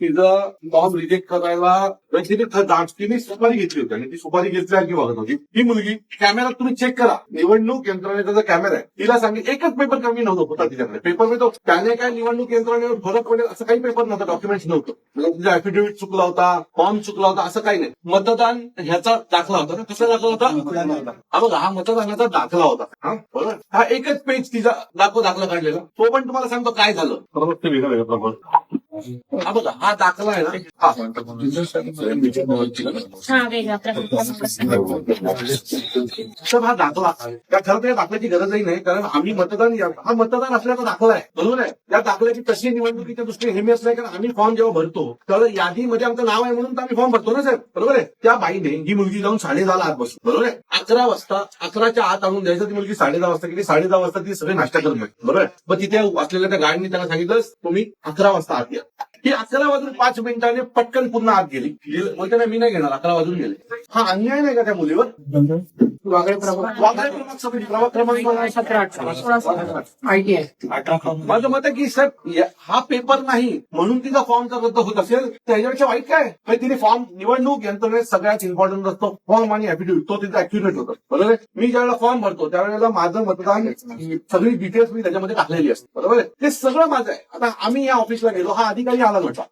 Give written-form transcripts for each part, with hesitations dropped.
तिचं form reject करायला तिने सुपारी घेतली होती आणि ती सुपारी घेतल्यासारखी बघत होती. ही मुलगी कॅमेरा तुम्ही चेक करा, निवडणूक यंत्रणेचा जो कॅमेरा आहे तिला सांगितलं एकच पेपर कमी नव्हतं होता तिच्याकडे. पेपर में तो त्याने काय निवडणूक यंत्रणेवर फरक पडेल असं काही पेपर नव्हतं, डॉक्युमेंट्स नव्हतं. म्हणजे तुझा ऍफिडेव्हिट चुकला होता, फॉर्म चुकला होता असं काही नाही. मतदान ह्याचा दाखला होता ना, कसा दाखला होता? हा बघा, हा मतदानाचा दाखला होता. हा बरोबर, हा एकच पेज तिचा दाखला काढलेला. तो पण तुम्हाला सांगतो काय झालं. हा बघा, हा दाखला आहे ना, हा तर हा दाखला त्या खरं तर या दाखल्याची गरजही नाही, कारण आम्ही हा मतदान असल्याचा दाखला आहे, बरोबर आहे. या दाखल्याची तशी निवडणुकीच्या दृष्टीने हेमी असल्या, कारण आम्ही फॉर्म जेव्हा भरतो तर यादीमध्ये आमचं नाव आहे म्हणून आम्ही फॉर्म भरतो ना साहेब, बरोबर आहे. त्या बाईने ही मुलगी जाऊन 10:30 आत बसली, बरोबर आहे. 11 वाजता 11च्या आत आणून द्यायचं. ती मुलगी 10:30 वाजता गेली. 10:30 वाजता ती सगळे नाश्ता करून गेली, बरोबर आहे. मग तिथे असलेल्या त्या गाडीने त्यांना सांगितलं तुम्ही 11 वाजता आत या. ही 11 वाजून 5 मिनिटांनी पटकन पुन्हा आत गेली. बोलते ना मी नाही घेणार, 11 वाजून गेले. हा अन्याय नाही का त्या मुलीवर? वागळे क्रमांक समिती प्रभाग क्रमांक 17 माझं मत आहे की साहेब हा पेपर नाही म्हणून तिचा फॉर्म जर रद्द होत असेल तर ह्याच्यापेक्षा वाईट काय? तिने फॉर्म, निवडणूक यंत्रणेत सगळ्यात इम्पॉर्टंट असतो फॉर्म आणि ऍफिडेव्हिट, तो तिचा ऍक्युरेट होतो, बरोबर आहे. मी ज्यावेळेला फॉर्म भरतो त्यावेळेला माझं मतदान सगळी डिटेल्स मी त्याच्यामध्ये टाकलेली असते, बरोबर आहे. ते सगळं माझं आहे. आता आम्ही या ऑफिसला गेलो, हा अधिकारी आला म्हटला,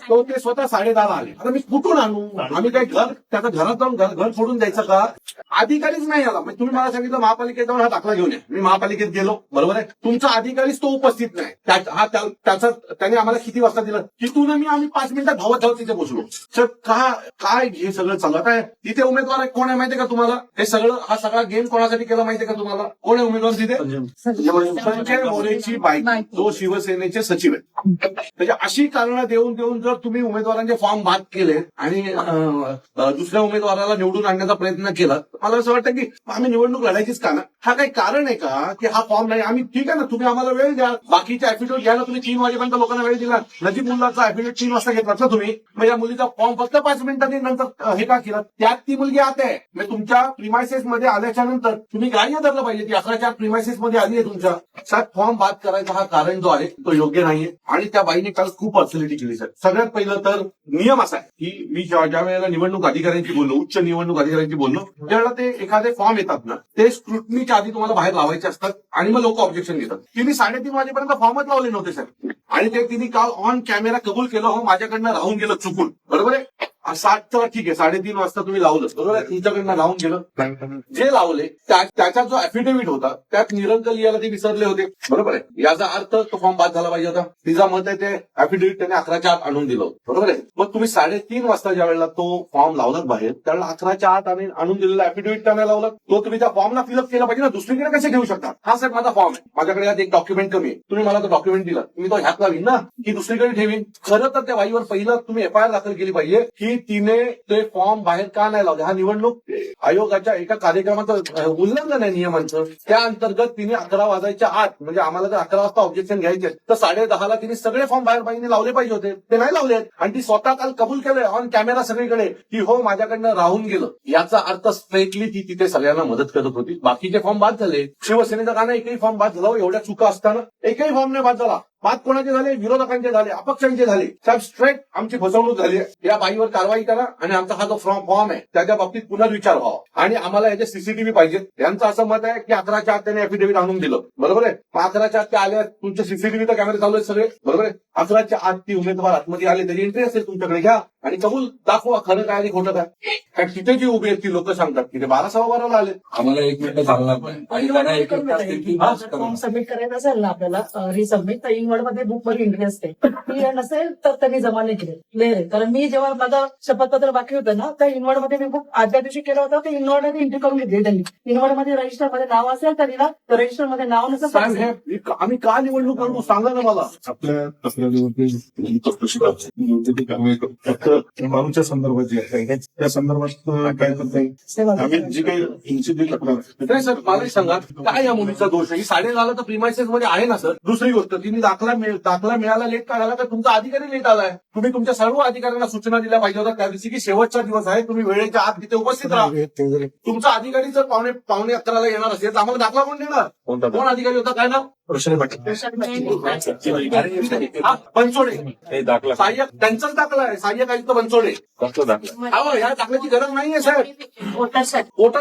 तो ते स्वतः 10:30 आले. आता मी कुठून आणू? आम्ही काय त्याचा घरात जाऊन घर सोडून द्यायचं का? अधिकारीच नाही आला. म्हणजे तुम्ही मला सांगितलं महापालिकेत जाऊन हा दाखला घेऊन या, मी महापालिकेत गेलो, बरोबर आहे. तुमचा अधिकारीच तो उपस्थित नाही. त्याने आम्हाला किती वाजता दिलं? तिथून आम्ही 5 मिनिटात धावत तिथे पोहोचलो. सर काय हे सगळं चालत आहे? तिथे उमेदवार आहे कोण आहे माहितीये का तुम्हाला? हे सगळं हा सगळा गेम कोणासाठी केला माहितीये का तुम्हाला? कोण आहे उमेदवार तिथे? संजय मोरेची बाईक, जो शिवसेनेचे सचिव आहे. म्हणजे अशी कारणं देऊन जर तुम्ही उमेदवारांचे फॉर्म बाद केले आणि दुसऱ्या उमेदवाराला निवडून आणण्याचा प्रयत्न केला, मला असं वाटतं की आम्ही निवडणूक लढायचीच का ना? हा काही कारण आहे का की हा फॉर्म नाही? आम्ही ठीक आहे ना, तुम्ही आम्हाला वेळ द्या. बाकीच्या ऍफिडेव्हिट घ्यायला तुम्ही 3 वाजेपर्यंत लोकांना वेळ दिला. नजीब मुलाचा ऍफिडेव्हिट 3 वाजता घेतलात ना तुम्ही. मग या मुलीचा फॉर्म फक्त 5 मिनिटांनी नंतर हे का केलं? त्यात ती मुलगी आत आहे. मग तुमच्या प्रिमायसेस मध्ये आल्याच्या नंतर तुम्ही ग्राह्य धरलं पाहिजे. ती 11च्या प्रिमायसेस मध्ये आली आहे तुमच्या. साहेब फॉर्म बाद करायचा हा कारण जो आहे तो योग्य नाहीये आणि त्या बाईने काल खूप फॅसिलिटी केली सर. सगळ्यात पहिलं तर नियम असा आहे की मी ज्या वेळेला निवडणूक अधिकाऱ्यांची बोललो, उच्च निवडणूक अधिकाऱ्यांची बोललो, त्यावेळेला ते एखादे फॉर्म येतात ना, ते स्क्रुटनीच्या आधी तुम्हाला बाहेर लावायचे असतात आणि मग लोक ऑब्जेक्शन घेतात. तिने 3:30 वाजेपर्यंत फॉर्मच लावले नव्हते सर. आणि ते तिने काल ऑन कॅमेरा कबूल केलं, हो माझ्याकडनं राहून गेलं चुकून, बरोबर आहे. 7 तर ठीक आहे, 3:30 वाजता तुम्ही लावलं, बरोबर आहे, तुमच्याकडनं राहून गेलं. जे लावले त्याचा जो ऍफिडेव्हिट होता त्यात निरंक लिहायला ते विसरले होते, बरोबर आहे. याचा अर्थ तो फॉर्म बाद झाला पाहिजे होता. तिचा मत आहे ते ऍफिडेव्हिट त्याने 11च्या आत आणून दिलं, बरोबर आहे. मग तुम्ही 3:30 वाजता ज्या वेळेला तो फॉर्म लावलात बाहेर, त्यावेळेला 11च्या आत आणून दिलेला ऍफिडेव्हिट त्याने लावला, तो तुम्ही त्या फॉर्मला फिलअप केला पाहिजे ना. दुसरीकडे कसे घेऊ शकता? हा साहेब माझा फॉर्म आहे, माझ्याकडे यात एक डॉक्युमेंट कमी आहे, तुम्ही मला तो डॉक्युमेंट दिला, मी तो ह्यात लावीन ना की दुसरीकडे ठेवीन? खरं तर त्या बाईवर पहिलं तुम्ही एफआयआर दाखल केली पाहिजे की तिने ते फॉर्म बाहेर का नाही लावले. हा निवडणूक आयोगाच्या एका कार्यक्रमाचं उल्लंघन आहे नियमांचं. त्या अंतर्गत तिने 11 वाजायच्या आत, म्हणजे आम्हाला जर 11 वाजता ऑब्जेक्शन घ्यायचे तर 10:30 तिने सगळे फॉर्म बाहेर बाईने लावले पाहिजे होते. ते नाही लावले आणि ती स्वतः काल कबूल केलंय ऑन कॅमेरा सगळीकडे की हो माझ्याकडनं राहून गेलं. याचा अर्थ स्ट्रेटली ती तिथे सगळ्यांना मदत करत होती. बाकीचे फॉर्म बाद झाले. शिवसेनेचा का नाही एकही फॉर्म बाद झाला? एवढ्या चुका असताना एकही फॉर्म नाही बाद झाला. बाद कोणाचे झाले? विरोधकांचे झाले, अपक्षांचे झाले. साहेब स्ट्रेट आमची फसवणूक झाली. या बाईवर कारवाई करा आणि आमचा हा जो फॉर्म आहे त्याच्या बाबतीत पुनर्विचार व्हावा आणि आम्हाला याचे सीसीटीव्ही पाहिजे. यांचं असं मत आहे की 11च्या आत त्याने ऍफिडेव्हिट आणून दिलं, बरोबर आहे. 11च्या आत ते आले, तुमचे सीसीटीव्ही तर कॅमेरे चालू आहेत सगळे, बरोबर आहे. 11च्या आत ती उमेदवार आतमध्ये आले, त्याची एंट्री असेल तुमच्याकडे, घ्या आणि कबूल दाखवा खरं काय आणि खोटं काय. तिथे जी उभी आहेत ती लोक सांगतात की ते 12:15 आले. आम्हाला 1 मिनिट चालणार नाही. फॉर्म सबमिट करायचं असेल ना आपल्याला रिसबमिट, तर इनवर्ड मध्ये बुक वर एंट्री असते. ती नसेल तर त्यांनी जमा नाही केले, क्लिअर आहे. कारण मी जेव्हा माझं शपथपत्र बाकी होतं ना, त्या इनवर्ड मध्ये मी बुक आदल्या दिवशी केलं होतं, ते इनवर्ड मध्ये एंट्री करून घेतली त्यांनी. इनवर्ड मध्ये रजिस्टर मध्ये नाव असेल तर दिला, तर रजिस्टर मध्ये नाव नसेल साहेब हे आम्ही का निवडणूक करू सांगा ना मला. आपल्या तक्रारीवरती चौकशी करायची माणूच्या संदर्भात जे आहे त्या संदर्भात काय करता येईल? आम्ही जी काही तुमची जी तक्रार नाही सर, मला सांगा काय या मुलीचा दोष आहे? 10:30 तर प्रिमायसेस मध्ये आहे ना सर. दुसरी गोष्ट, तिने दाखला मिळाला लेट का झाला? तर तुमचा अधिकारी लेट आलाय. तुम्ही तुमच्या सर्व अधिकाऱ्यांना सूचना दिल्या पाहिजे होत्या त्या दिवशी की शेवटचा दिवस आहे, तुम्ही वेळेच्या आत तिथे उपस्थित राहा. तुमचा अधिकारी जर 10:45 येणार असेल तर आम्हाला दाखला कोण देणार? कोण अधिकारी होता काय ना? रोशनी पाटील हा, बनसोडे हे दाखला सहाय्यक त्यांचाच दाखला आहे, सहाय्यक आयुक्त बनसोडे. कसला दाखला अहो या दाखल्याची गरज नाहीये सर. वोटर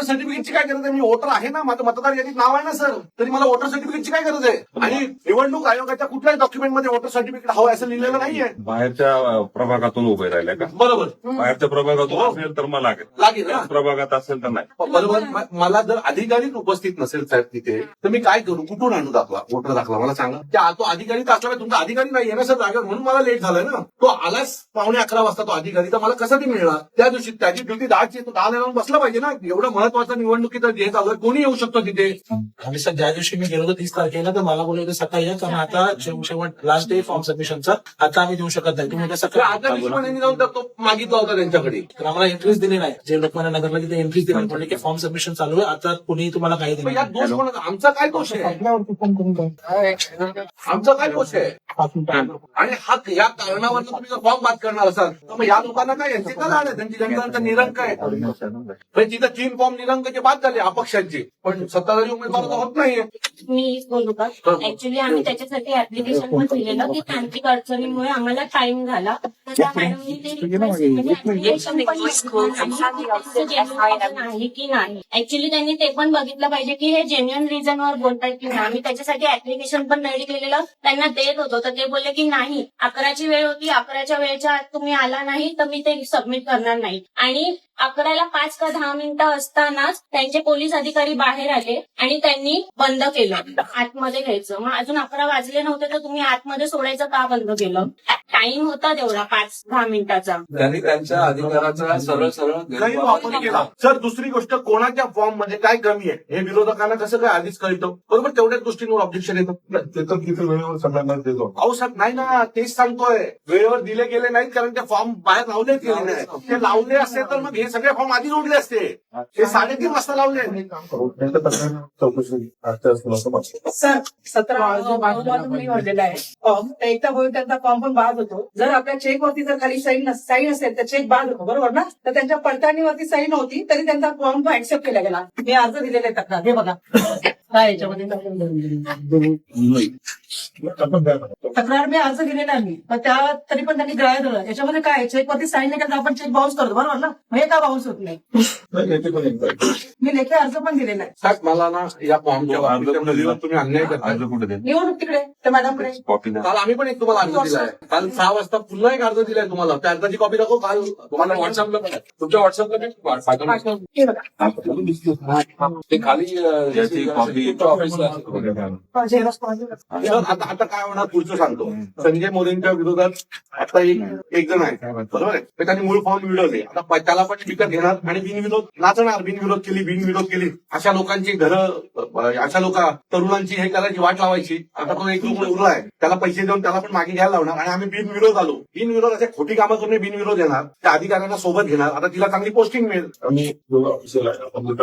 सर्टिफिकेटची काय गरज आहे? मी वोटर आहे ना, माझं मतदार यादीत नाव आहे ना सर, तरी मला वोटर सर्टिफिकेटची काय गरज आहे? आणि निवडणूक आयोगाच्या कुठल्याच डॉक्युमेंटमध्ये वोटर सर्टिफिकेट हवं असं लिहिलेलं नाहीये. बाहेरच्या प्रभागातून उभे राहिले का? बरोबर बाहेरच्या प्रभागातून असेल तर मला लागेल, लागेल ना. प्रभागात असेल तर नाही. बरोबर. मला जर अधिकारीच उपस्थित नसेल साहेब तिथे, तर मी काय करू? कुठून आणू दाखला, वोटर दाखला? मला सांगा. तो अधिकारी तर असला, तुमचा अधिकारी नाहीये ना सर जागेवर, म्हणून मला लेट झालं ना. तो आलाच 11:15 वाजता तो अधिकारी, तर मला कसं ते मिळणार? त्या दिवशी त्याची ड्युटी 10ची, तो 10 जाऊन बसला पाहिजे ना. एवढं महत्वाचं निवडणुकीचं जे चालू आहे, कोणी येऊ शकतो तिथे. आणि सर ज्या दिवशी मी गेलो होतो 30 तारखेला, तर मला बोलले सकाळी या, कारण आता शेवट लास्ट डे फॉर्म सबमिशनचा, आता आम्ही देऊ शकत नाही, तुम्ही तर सकाळी आता दिवशी जाऊन तर तो मागितला होता त्यांच्याकडे. तर आम्हाला एंट्रीज दिली नाही. जे लोकमान्य नगरला तिथे एंट्रीज दिली म्हणजे की फॉर्म सबमिशन चालू आहे, आता कुणी तुम्हाला काही मग दिलं यात दोष कोणाचा? आमचा काय दोष आहे? आमचा काय दोष आहे? आणि हा या कारणावर तुम्ही जर फॉर्म बाद करणार असाल, तर मग या लोकांना काय, यांचे का लाड आहे? त्यांची जनतांचा निरंक आहे. म्हणजे तिथं 3 फॉर्म निरंकचे बाद झाले अपक्षांचे, पण सत्ताधारी उमेदवार तर होत नाहीये. मी बोलू का? ऍक्च्युली आम्ही त्याच्यासाठी ऍप्लिकेशन पण दिलेलं की तांत्रिक अडचणीमुळे आम्हाला टाइम झाला. तर त्या मॅडमनी ते application पण आहे की नाही. ऍक्च्युली त्यांनी ते पण बघितलं पाहिजे की हे जेन्युअन रिझनवर बोलतात की नाही. आम्ही त्याच्यासाठी ऍप्लिकेशन पण रेडी केलेलं, त्यांना देत होतो, तर ते बोलले की नाही, 11ची वेळ होती, 11च्या वेळेच्या आत तुम्ही आला नाही तर मी ते सबमिट करणार नाही. आणि 11ला 5 का 10 मिनिटं असतानाच त्यांचे पोलीस अधिकारी बाहेर आले आणि त्यांनी बंद केलं आतमध्ये घ्यायचं. मग अजून 11 वाजले नव्हते तर तुम्ही आतमध्ये सोडायचं का बंद केलं? टाइम होता तेवढा 5-10 मिनिटाचा. त्यांनी त्यांच्या अधिकाराचा सरळ सरळ गैरवापर केला. सर दुसरी गोष्ट, कोणाच्या फॉर्म मध्ये काय कमी आहे हे विरोधकांना कसं काय आधीच कळतं? बरोबर, तेवढ्याच गोष्टींवर ऑब्जेक्शन येतं. ते तर तिथे वेळेवर सगळ्यांना देतो. अहो साहेब नाही ना, तेच सांगतोय, वेळेवर दिले गेले नाहीत कारण ते फॉर्म बाहेर लावले गेले नाही. ते लावले असते तर मग हे सगळे फॉर्म आधी जोडले असते. हे 3:30 वाजता लावले. चौकशी असं वाटतं. सर 17 भरलेला आहे फॉर्म, तर एकदा होईल त्यांचा फॉर्म पण बाद होतो. जर आपल्या चेकवरती जर खाली साईन असेल तर चेक बाद होतो, बरोबर ना? तर त्यांच्या पडताळणीवरती साईन होती तरी त्यांचा फॉर्म ऍक्सेप्ट केला गेला. मी अर्ज दिलेला आहे तक्रार, हे बघा काय याच्यामध्ये तक्रार मी अर्ज दिलेला आहे मी, पण त्या तरी पण त्यांनी ग्राह्य धरलं. याच्यामध्ये काय, चेकवरती साईन नाही करता आपण चेक बाउन्स करतो, बरोबर ना? मग हे का बाउन्स होत नाही? मी लेखी अर्ज पण दिलेला आहे. साहेब मला ना या फॉर्मच्या बाबतीत तुम्ही अन्याय करता. अर्ज कुठे देत निवडणूक तिकडे त्या मॅडमकडे. कॉपी नाही. काल आम्ही पण एक तुम्हाला अर्ज दिलाय. काल 6 वाजता पुन्हा एक अर्ज दिलाय तुम्हाला. त्या अर्जाची कॉपी दाखव. काल तुम्हाला व्हॉट्सअपला पण आहे. तुमच्या व्हॉट्सअपला मी पाठवलं. हे बघा. ते खाली याची कॉपी ऑफिसला झेरॉक्स पाहिजे. सर, आता काय होणार पुढचं सांगतो. संजय मोरेंच्या विरोधात आता एक जण आहे, बरोबर आहे, तर त्यांनी मूळ फॉर्म विरोधले. आता त्याला पण विकत घेणार आणि बिनविरोध नाचणार. बिनविरोध केली अशा लोकांची घरं, अशा तरुणांची हे करायची, वाट लावायची. आता तो एक लोक उरला आहे, त्याला पैसे देऊन त्याला पण मागे घ्यायला लावणार आणि आम्ही बिनविरोध आलो. बिनविरोध असे खोटी कामं करून बिनविरोध येणार, त्या अधिकाऱ्यांना सोबत घेणार. आता तिला चांगली पोस्टिंग मिळेल. आम्ही दोघं ऑफिसर आहे, आपण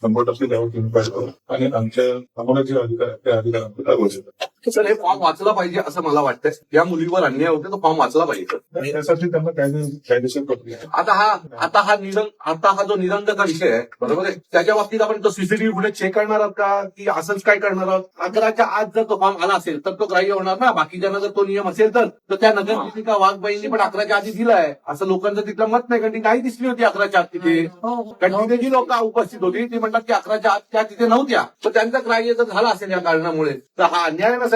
100% लेवल घेऊन पाहिजे आणि आमच्या आम्हाला जे अधिकार आहेत त्या अधिकारांना लागू शकतात. सर हे फॉर्म वाचला पाहिजे असं मला वाटतंय. या मुलीवर अन्याय होते तो फॉर्म वाचला पाहिजे. आणि त्यासाठी त्यांना कायदेशीर प्रक्रिया आहे. आता हा जो निरंजनचा विषय आहे, बरोबर आहे, त्याच्या बाबतीत आपण तो सीसीटीव्ही फुटेज चेक करणार आहात का, की असंच काय करणार आहात? 11च्या आत जर तो फॉर्म आला असेल तर तो ग्राह्य होणार ना. बाकीच्यांना जर तो नियम असेल तर त्या नगरपालिका वाघबाईंनी पण 11च्या आधी दिलाय असं लोकांचं तिथलं मत नाही, कारण ती नाही दिसली होती 11च्या आत तिथे. कारण तिथे जी लोक उपस्थित होती ती म्हणतात की 11च्या आत त्या तिथे नव्हत्या. तर त्यांचं ग्राह्य जर झाला असेल या कारणामुळे तर हा अन्याय आहे ना साहेब.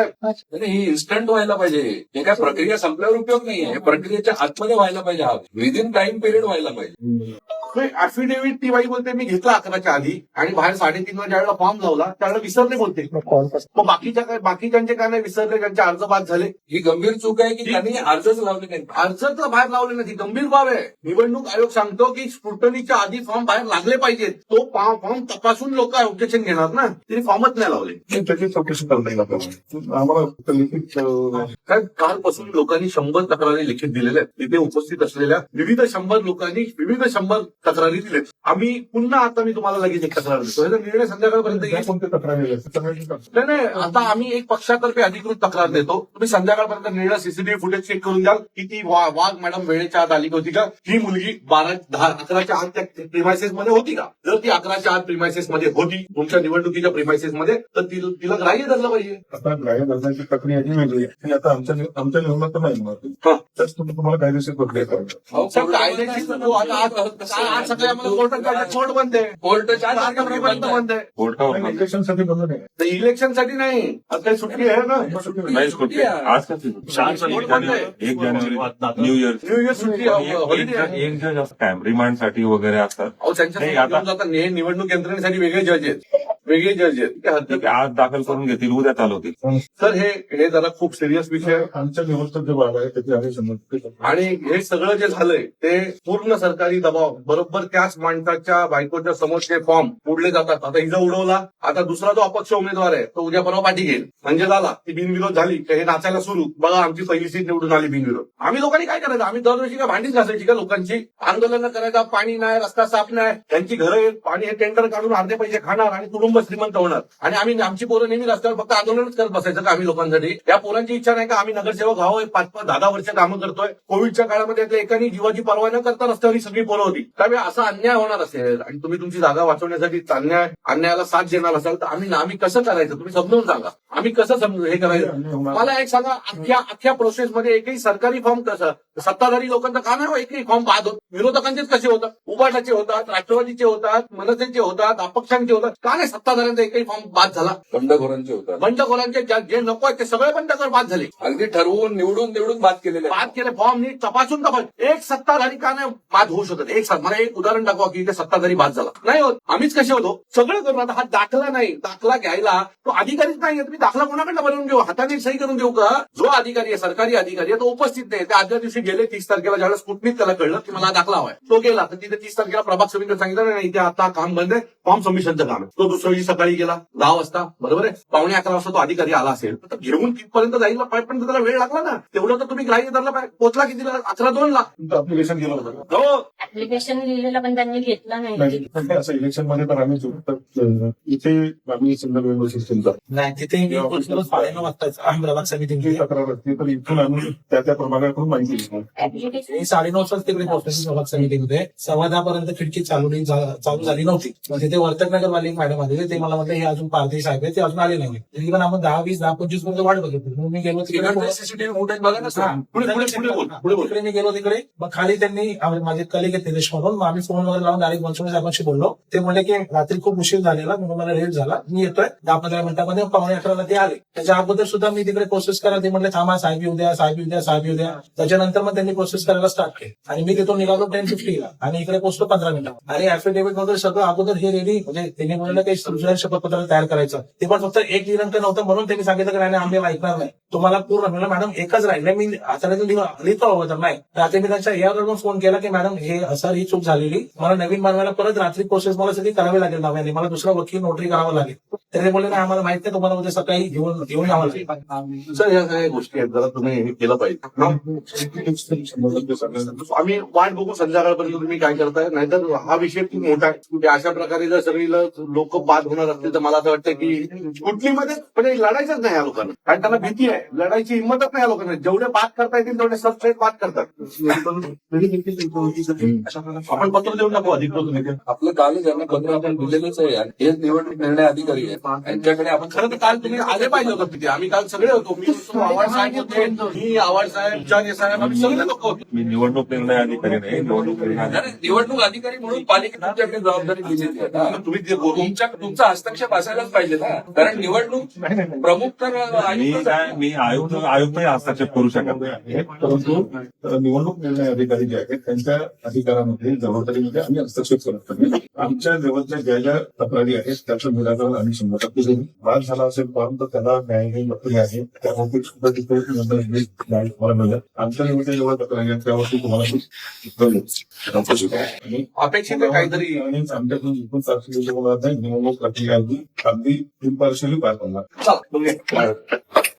ही इन्स्टंट व्हायला पाहिजे. हे काय प्रक्रिया संपल्यावर उपयोग नाहीये. प्रक्रियेच्या आतमध्ये व्हायला पाहिजे. हा विदिन टाइम पिरियड व्हायला पाहिजे. ऍफिडेव्हिट ती बाई बोलते मी घेतला 11च्या आधी आणि बाहेर 3:30 ला ज्यावेळेला फॉर्म लावला त्यावेळेला विसरले बोलते. मग बाकीच्यांचे काय नाही विसरले, त्यांचे अर्ज बाद झाले. ही गंभीर चूक आहे की त्यांनी अर्जच लावले नाही. अर्ज तर बाहेर लावले नाही, गंभीर बाब आहे. निवडणूक आयोग सांगतो की स्क्रुटनीच्या आधी फॉर्म बाहेर लागले पाहिजेत. तो फॉर्म तपासून लोक ऑब्जेक्शन घेणार ना, तिने फॉर्मच नाही लावले. त्याची चौकशी करता येईल आपल्याला. आम्हाला फक्त लिखित कारण कालपासून लोकांनी 100 तक्रारी लिखित दिलेल्या आहेत. तिथे उपस्थित असलेल्या विविध 100 लोकांनी विविध 100 तक्रारी दिल्यात. आम्ही पुन्हा आता मी तुम्हाला लगेच एक तक्रार देतो. याचा निर्णय संध्याकाळपर्यंत येईल. कोणते तक्रारी आहेत? नाही आता आम्ही एक पक्षातर्फे अधिकृत तक्रार देतो. तुम्ही संध्याकाळपर्यंत निर्णय सीसीटीव्ही फुटेज चेक करून द्याल की ती वाघ मॅडम वेळेच्या आत आली होती का, ही मुलगी 11:10 आत त्या प्रिमायसेस मध्ये होती का. जर ती 11च्या आत प्रिमायसेस मध्ये होती तुमच्या निवडणुकीच्या प्रिमायसेस मध्ये, तर तिला ग्राह्य धरलं पाहिजे. आता ग्राह्य धरण्याची प्रक्रिया जी वेगळी आहे ती आता आमच्या निवडणूक नाही होणार. हा. त्याच तुम्हाला कायदेशीर प्रक्रिया करायची. सर, कायदेशीर नको. आज सकाळी आम्हाला कोर्टात जायचं, कोर्ट बंद आहे. कोर्टच्या तारखेपर्यंत बंद आहे. इलेक्शनसाठी बंद नाही. तर इलेक्शनसाठी नाही, आज काही सुट्टी आहे ना. नाही सुट्टी आहे. आज का कोर्ट बंद आहे. 1 जानेवारी न्यू इयर न्यू इयर सुट्टी हॉलिडे आहे. एक जज असतात रिमांडसाठी वगैरे असतात. अहो, त्यांच्यासाठी घेऊन जातात. हे निवडणूक यंत्रणेसाठी वेगळे जज आहेत, वेगळे जज आहेत. ते हद्द- ठीक आहे, आज दाखल करून घेतील, उद्या चालवतील. सर, हे जरा खूप सिरियस विषय आहे. आमच्या निवडणूक जे बाब आहे त्याची आम्ही समजतो. आणि हे सगळं जे झालंय ते पूर्ण सरकारी दबाव बरोबर त्याच माणसाच्या बायकोच्या समोरचे फॉर्म पुढले जातात. आता हिजा उडवला, आता दुसरा जो अपक्ष उमेदवार आहे तो उद्या परवा पाठी घेईल. म्हणजे झाला ती बिनविरोध झाली का हे नाचायला सुरू. बघा, आमची पहिली सीट निवडून आली बिनविरोध. आम्ही लोकांनी काय करायचं, आम्ही दरवर्षी काय भांडीच घासायची का लोकांची. आंदोलन करायचं, पाणी नाही, रस्ता साफ नाही, त्यांची घरं पाणी हे टेंडर काढून अर्धे पैसे खाणार आणि कुटुंब श्रीमंत होणार. आणि आमची पोरं नेहमी रस्त्यावर फक्त आंदोलनच करत बसायचं का आम्ही लोकांसाठी. या पोरांची इच्छा नाही का आम्ही नगरसेवक व्हावं, 5-5, 10-10 वर्ष कामं करतोय. कोविडच्या काळामध्ये आपल्या एकानी जीवाची पर्वा न करता रस्त्यावर ही सगळी पोरं होती. त्यामुळे असा अन्याय होणार असेल आणि तुम्ही तुमची जागा वाचवण्यासाठी अन्यायाला साथ देणार असाल तर आम्ही कसं करायचं तुम्ही समजावून सांगा. आम्ही कसं समजू हे करायचं. मला एक सांगा, अख्ख्या प्रोसेसमध्ये एकही सरकारी फॉर्म कसं सत्ताधारी लोकांचं का नाही एकही फॉर्म बाद होत. विरोधकांचेच कसे होतात, उबाटाचे होतात, राष्ट्रवादीचे होतात, मनसेचे होतात, अपक्षांचे होतात. का नाही सत्ताधाऱ्यांचा एकही फॉर्म बाद झाला. बंडखोरांचे होतात. बंडखोरांचे जे नको आहेत ते सगळे बंडखोर बाद झाले. अगदी ठरवून निवडून बाद केलेले आहेत. बाद केले फॉर्म नीट तपासून एक सत्ताधारी का नाही बाद होऊ शकत. मला एक उदाहरण दाखवा की ते सत्ताधारी बाद झाला नाही होत. आम्हीच कसे होतो सगळं करून. आता हा दाखला नाही, दाखला घ्यायला तो अधिकारीच नाही. तुम्ही दाखला कोणाकडनं बनवून घेऊ, हाताने सही करून देऊ का. जो अधिकारी आहे सरकारी अधिकारी आहे तो उपस्थित नाही. त्या आदल्या दिवशी गेले 30 तारखेला ज्यावेळेस कुठलीच त्याला कळलं की मला दाखला हवाय, तो गेला. तर तिथे 30 तारखेला प्रभाग समितीने सांगितलं नाही इथे आता काम बंद आहे, फॉर्म सबमिशनचं काम आहे. तो दुसऱ्या दिवशी सकाळी गेला 10 वाजता, बरोबर आहे. 11:15 वाजता तो अधिकारी आला असेल तर घेऊन तिथपर्यंत जायला पण त्याला वेळ लागला ना. तेवढं तर तुम्ही ग्राह्य धरलं पाहिजे. पोचला कितीला, 11:02ला अप्लिकेशन गेलं होतं. हो. ऍप्लिकेशन लिहिलेलं पण त्यांनी घेतलं नाही. नाही, पण ते असं इलेक्शन मध्ये तर आम्ही इथे आम्ही समजा व्यवस्थित नाही तिथे मी पोहोचलो 9:30 वाजता प्रभाग समिती तक्रार असते तर इथून आम्ही त्या प्रभागाकडून माहिती घेतो. ऍप्लिकेशन मी 9:30 वाजता तिकडे पोहोचलो प्रभाग समितीमध्ये. 10:15 खिडकी चालू झाली नव्हती. मग तिथे वर्तकनगरवाले एक मॅडम आले, ते मला म्हटलं हे अजून पारधी साहेब आहे, ते अजून आले नाही. तरी पण आपण 10, 20, 10, 25 मिनिटं वाट बघितली. मग मी गेलो तिकडे सीसीटीव्ही फुटेज बघा ना सर. तिकडे मी गेलो तिकडे. मग खाली त्यांनी माझे कलिग आहेत निलेश म्हणून, मग आम्ही फोन वगैरे लावून डायरेक्ट मनसुखे साहेबांशी बोललो. ते म्हणले की रात्री खूप उशीर झालेला म्हणून मला लेट झाला, मी येतोय 10-15 मिनिटांमध्ये. 11:15 ते आले. त्याच्या अगोदर सुद्धा मी तिकडे प्रोसेस करा, ते म्हणले थांबा साहेब येऊ द्या, साहेब येऊ द्या, साहेब येऊ द्या. त्याच्यानंतर मग त्यांनी प्रोसेस करायला स्टार्ट केली आणि मी तिथून निघालो 10:50 आणि इकडे पोहोचलो 15 मिनिटं. आणि ऍफिडेव्हिट वगैरे सगळं अगोदर हे रेडी, म्हणजे त्यांनी म्हणलं काही समजून शपथपत्र तयार करायचं. ते पण फक्त एक दिनांक नव्हतं म्हणून त्यांनी सांगितलं की नाही आम्ही ऐकणार नाही, तुम्हाला पूर्ण. म्हणलं मॅडम एकच राहिलं, मी आता लिहितो हवं तर नाही. रात्री मी त्यांच्या यावर फोन केला की मॅडम हे असं ही चूक झालेली, मला नवीन बनवायला परत रात्री प्रोसेस मला सगळी करावी लागेल नव्याने, मला दुसरा वकील नोटरी करावं लागेल. तर ते बोलले नाही आम्हाला माहित नाही, तुम्हाला उद्या सकाळी घेऊन यावं लागेल. सर या सगळ्या गोष्टी आहेत, जरा तुम्ही हे केलं पाहिजे. आम्ही वाट बघू संध्याकाळपर्यंत तुम्ही काय करताय. नाहीतर हा विषय खूप मोठा आहे. अशा प्रकारे जर सगळी लोक बाद होणार असतील तर मला असं वाटतं की कुठलीमध्ये म्हणजे लढायचंच नाही या लोकांना. कारण त्यांना भीती आहे, लढायची हिंमतच नाही या लोकांना. जेवढे बाद करता येतील तेवढे सबसेट बाद करतात. आपण पत्र देऊन टाकू अधिकृत. आपलं कालच यांना पत्र आपण दिलेलंच आहे. हेच निवडणूक निर्णय अधिकारी आहे. यांच्याकडे आपण खरं तर काल तुम्ही आले पाहिजे होतं तिथे. आम्ही काल सगळे होतो. मी आवाड साहेब होते, मी आवाड साहेब, जाने साहेब, आम्ही सगळे लोक होतो. मी निवडणूक निर्णय अधिकारी नाही, निवडणूक अधिकारी म्हणून पालिकेने तुमच्याकडे जबाबदारी दिलेली आहे ना. तुम्ही जे बोलून तुमचा हस्तक्षेप असायलाच पाहिजे ना. कारण निवडणूक प्रमुख तर मी आयुक्त हस्तक्षेप करू शकत नाही. परंतु निवडणूक निर्णय अधिकारी जे आहेत त्यांच्या अधिकारामध्ये जबाबदारीमध्ये आम्ही हस्तक्षेप करत नाही. आमच्या जवळच्या ज्या ज्या तक्रारी आहेत त्याचं निराकरण आम्ही 100% करू. बाद झाला असेल परंतु त्याला न्यायालयीन प्रक्रिया आहे, त्यावरती सुद्धा तिथे न्याय तुम्हाला मिळेल. आमच्या निवडणुकीच्या जेव्हा तक्रारी आहेत त्यावरती तुम्हाला अपेक्षित आहे काहीतरी. आणि आमच्याकडून एकूण तारखेला निवडणूक प्रक्रिया अगदी इम्पार्शियली पार पडणार. चला, बघूया.